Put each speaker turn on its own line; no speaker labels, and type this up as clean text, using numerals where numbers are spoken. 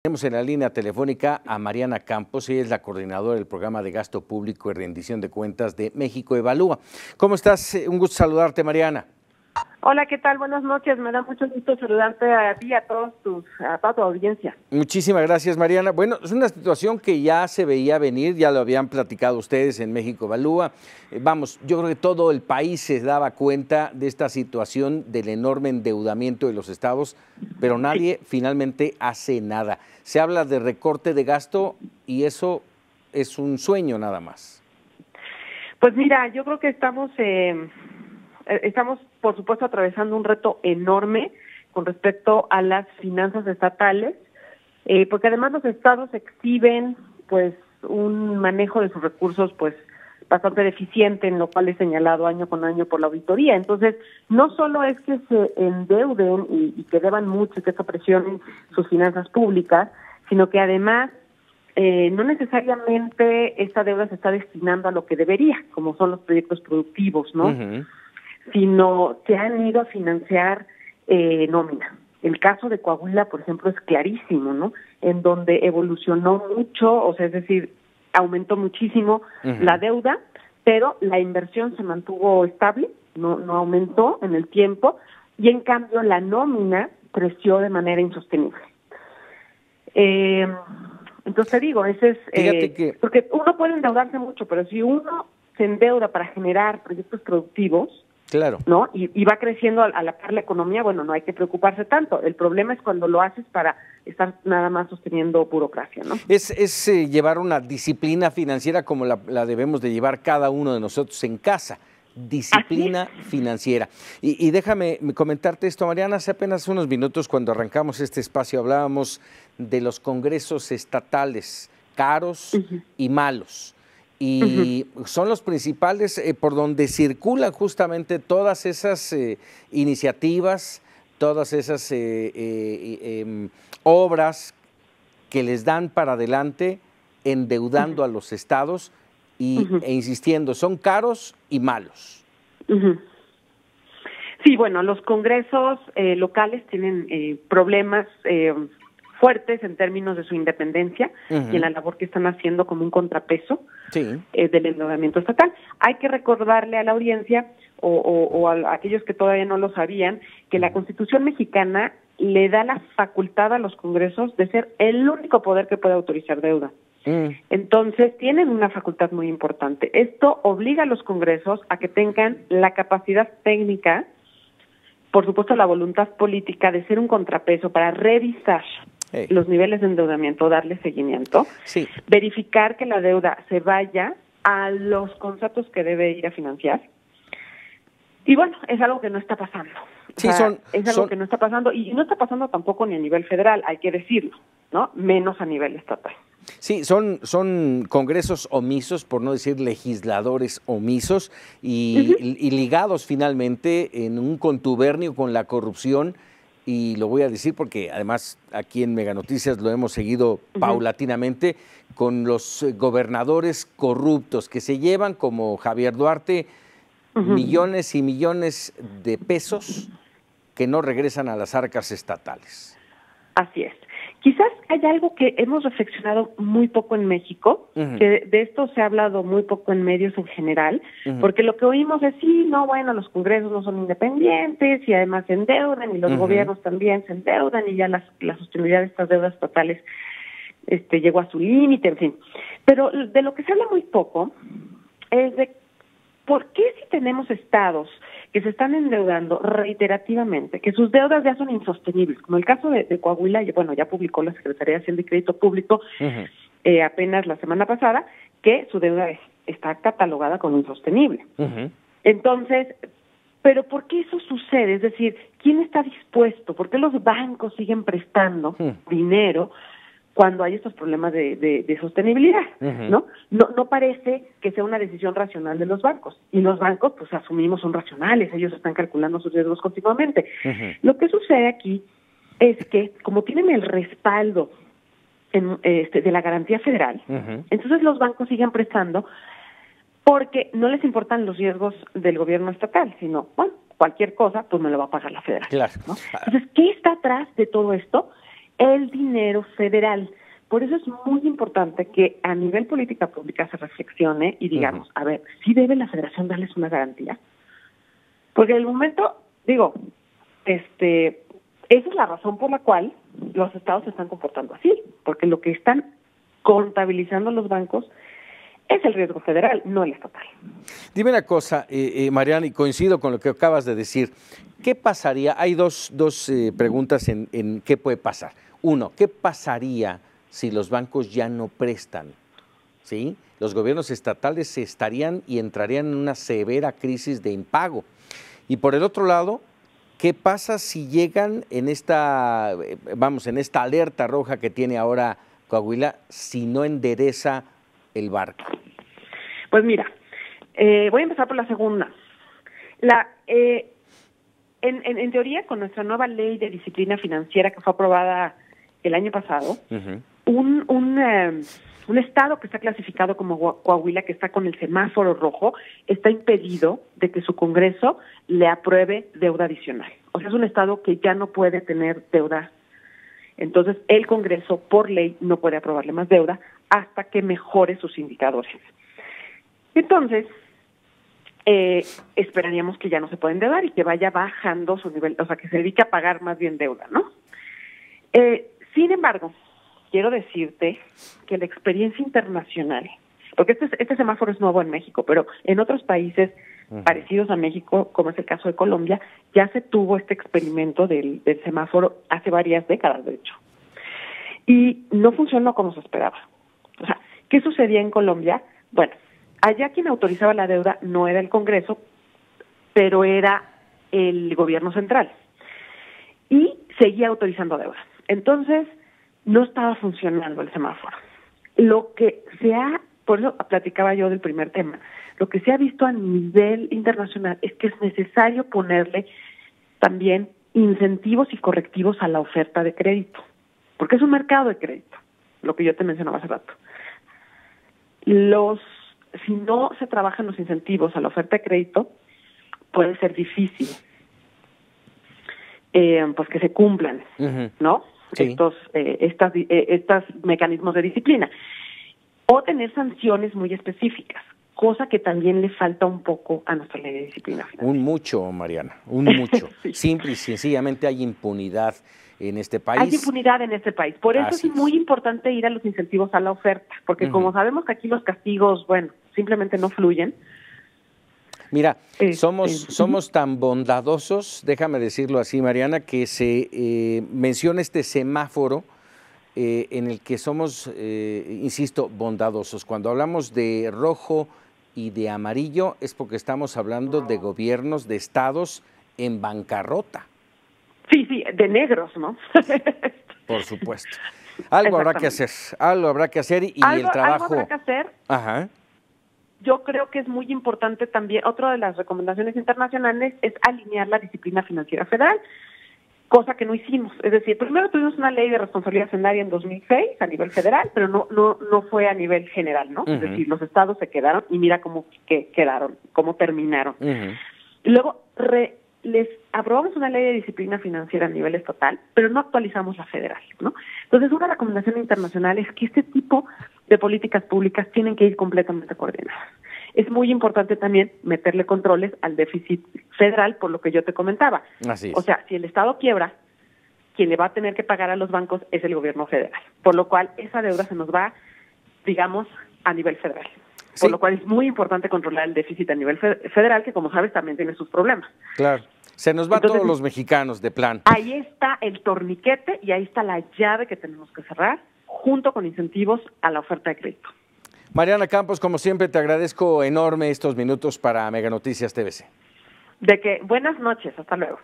Tenemos en la línea telefónica a Mariana Campos, ella es la coordinadora del Programa de Gasto Público y Rendición de Cuentas de México Evalúa. ¿Cómo estás? Un gusto saludarte, Mariana.
Hola, ¿qué tal? Buenas noches. Me da mucho gusto saludarte a ti y a toda tu audiencia.
Muchísimas gracias, Mariana. Bueno, es una situación que ya se veía venir, ya lo habían platicado ustedes en México Evalúa. Vamos, yo creo que todo el país se daba cuenta de esta situación del enorme endeudamiento de los estados, pero nadie finalmente hace nada. Se habla de recorte de gasto y eso es un sueño nada más.
Pues mira, yo creo que estamos, por supuesto, atravesando un reto enorme con respecto a las finanzas estatales, porque además los estados exhiben pues un manejo de sus recursos pues bastante deficiente, en lo cual es señalado año con año por la auditoría. Entonces, no solo es que se endeuden y que deban mucho y que eso presione sus finanzas públicas, sino que además no necesariamente esta deuda se está destinando a lo que debería, como son los proyectos productivos, ¿no? Sino se han ido a financiar nómina. El caso de Coahuila, por ejemplo, es clarísimo, ¿no? En donde evolucionó mucho, o sea, es decir, aumentó muchísimo la deuda, pero la inversión se mantuvo estable, no aumentó en el tiempo, y en cambio la nómina creció de manera insostenible. Entonces te digo, ese es porque uno puede endeudarse mucho, pero si uno se endeuda para generar proyectos productivos,
claro,
¿no? Y va creciendo a la par la economía, bueno, no hay que preocuparse tanto. El problema es cuando lo haces para estar nada más sosteniendo burocracia, ¿no?
Es llevar una disciplina financiera como la debemos de llevar cada uno de nosotros en casa. Disciplina financiera. Y déjame comentarte esto, Mariana. Hace apenas unos minutos, cuando arrancamos este espacio, hablábamos de los congresos estatales, caros y malos. Y son los principales por donde circulan justamente todas esas iniciativas, todas esas obras que les dan para adelante, endeudando a los estados e insistiendo, son caros y malos.
Sí, bueno, los congresos locales tienen problemas fuertes en términos de su independencia y en la labor que están haciendo como un contrapeso del endeudamiento estatal. Hay que recordarle a la audiencia o a aquellos que todavía no lo sabían que la Constitución mexicana le da la facultad a los congresos de ser el único poder que puede autorizar deuda. Entonces, tienen una facultad muy importante. Esto obliga a los congresos a que tengan la capacidad técnica, por supuesto la voluntad política, de ser un contrapeso para revisar los niveles de endeudamiento, darle seguimiento, verificar que la deuda se vaya a los conceptos que debe ir a financiar. Y bueno, es algo que no está pasando. Es algo que no está pasando, y no está pasando tampoco ni a nivel federal, hay que decirlo, ¿no? Menos a nivel estatal.
Sí, son congresos omisos, por no decir legisladores omisos, y ligados finalmente en un contubernio con la corrupción, y lo voy a decir porque además aquí en Mega Noticias lo hemos seguido paulatinamente, con los gobernadores corruptos que se llevan, como Javier Duarte, millones y millones de pesos que no regresan a las arcas estatales.
Así es. Quizás hay algo que hemos reflexionado muy poco en México, que de esto se ha hablado muy poco en medios en general, porque lo que oímos es, los congresos no son independientes y además se endeudan y los gobiernos también se endeudan y ya la sostenibilidad de estas deudas estatales llegó a su límite, en fin. Pero de lo que se habla muy poco es de por qué si tenemos estados que se están endeudando reiterativamente, que sus deudas ya son insostenibles, como el caso de Coahuila, ya publicó la Secretaría de Hacienda y Crédito Público apenas la semana pasada, que su deuda está catalogada como insostenible. Entonces, ¿pero por qué eso sucede? Es decir, ¿quién está dispuesto? ¿Por qué los bancos siguen prestando dinero cuando hay estos problemas de sostenibilidad, ¿no? No parece que sea una decisión racional de los bancos. Y los bancos, pues, asumimos, son racionales, ellos están calculando sus riesgos continuamente. Lo que sucede aquí es que, como tienen el respaldo de la garantía federal, entonces los bancos siguen prestando porque no les importan los riesgos del gobierno estatal, sino, cualquier cosa, pues me lo va a pagar la federal.
Claro.
¿No? Entonces, ¿qué está atrás de todo esto? el dinero federal. Por eso es muy importante que a nivel política pública se reflexione y digamos, a ver, ¿sí debe la federación darles una garantía? Porque en el momento, esa es la razón por la cual los estados se están comportando así, porque lo que están contabilizando los bancos es el riesgo federal, no el estatal.
Dime una cosa, Mariana, y coincido con lo que acabas de decir. ¿Qué pasaría? Hay dos preguntas en qué puede pasar. Uno, ¿qué pasaría si los bancos ya no prestan? ¿Sí? Los gobiernos estatales estarían y entrarían en una severa crisis de impago. Y por el otro lado, ¿qué pasa si llegan en esta alerta roja que tiene ahora Coahuila, si no endereza el barco?
Pues mira, voy a empezar por la segunda. En teoría, con nuestra nueva ley de disciplina financiera que fue aprobada el año pasado, un estado que está clasificado como Coahuila, que está con el semáforo rojo, está impedido de que su Congreso le apruebe deuda adicional. O sea, es un estado que ya no puede tener deuda. Entonces, el Congreso, por ley, no puede aprobarle más deuda hasta que mejore sus indicadores. Entonces, esperaríamos que ya no se pueda endeudar y que vaya bajando su nivel, o sea, que se dedique a pagar más bien deuda, ¿no? Sin embargo, quiero decirte que la experiencia internacional, porque este semáforo es nuevo en México, pero en otros países parecidos a México, como es el caso de Colombia, ya se tuvo este experimento del semáforo hace varias décadas, de hecho. Y no funcionó como se esperaba. O sea, ¿qué sucedía en Colombia? Bueno, allá quien autorizaba la deuda no era el Congreso, pero era el gobierno central. Y seguía autorizando deuda. Entonces, no estaba funcionando el semáforo. Lo que por eso platicaba yo del primer tema, lo que se ha visto a nivel internacional es que es necesario ponerle también incentivos y correctivos a la oferta de crédito, porque es un mercado de crédito, lo que yo te mencionaba hace rato. Si no se trabajan los incentivos a la oferta de crédito, puede ser difícil pues que se cumplan, ¿no? Sí. Estos mecanismos de disciplina. O tener sanciones muy específicas, cosa que también le falta un poco a nuestra ley de disciplina financiera.
Un mucho, Mariana, un mucho. Sí. Simple y sencillamente hay impunidad en este país.
Hay impunidad en este país. Por eso es muy importante ir a los incentivos a la oferta, porque como sabemos que aquí los castigos, simplemente no fluyen.
Mira, somos tan bondadosos, déjame decirlo así, Mariana, que se menciona este semáforo en el que somos, insisto, bondadosos. Cuando hablamos de rojo y de amarillo es porque estamos hablando de gobiernos, de estados en bancarrota.
Sí, de negros, ¿no?
Por supuesto. Algo habrá que hacer y el trabajo.
Algo habrá que hacer.
Ajá.
Yo creo que es muy importante también, otra de las recomendaciones internacionales es alinear la disciplina financiera federal, cosa que no hicimos. Es decir, primero tuvimos una ley de responsabilidad hacendaria en 2006 a nivel federal, pero no fue a nivel general, ¿no? Es decir, los estados se quedaron y mira cómo quedaron, cómo terminaron. Luego les aprobamos una ley de disciplina financiera a nivel estatal, pero no actualizamos la federal, ¿no? Entonces, una recomendación internacional es que este tipo de políticas públicas tienen que ir completamente coordinadas. Es muy importante también meterle controles al déficit federal, por lo que yo te comentaba.
Así es.
O sea, si el Estado quiebra, quien le va a tener que pagar a los bancos es el gobierno federal, por lo cual esa deuda se nos va, digamos, a nivel federal. Sí. Por lo cual es muy importante controlar el déficit a nivel federal, que como sabes también tiene sus problemas.
Claro, se nos va a todos los mexicanos de plan.
Ahí está el torniquete y ahí está la llave que tenemos que cerrar, junto con incentivos a la oferta de crédito.
Mariana Campos, como siempre, te agradezco enorme estos minutos para Mega Noticias TVC.
Buenas noches, hasta luego.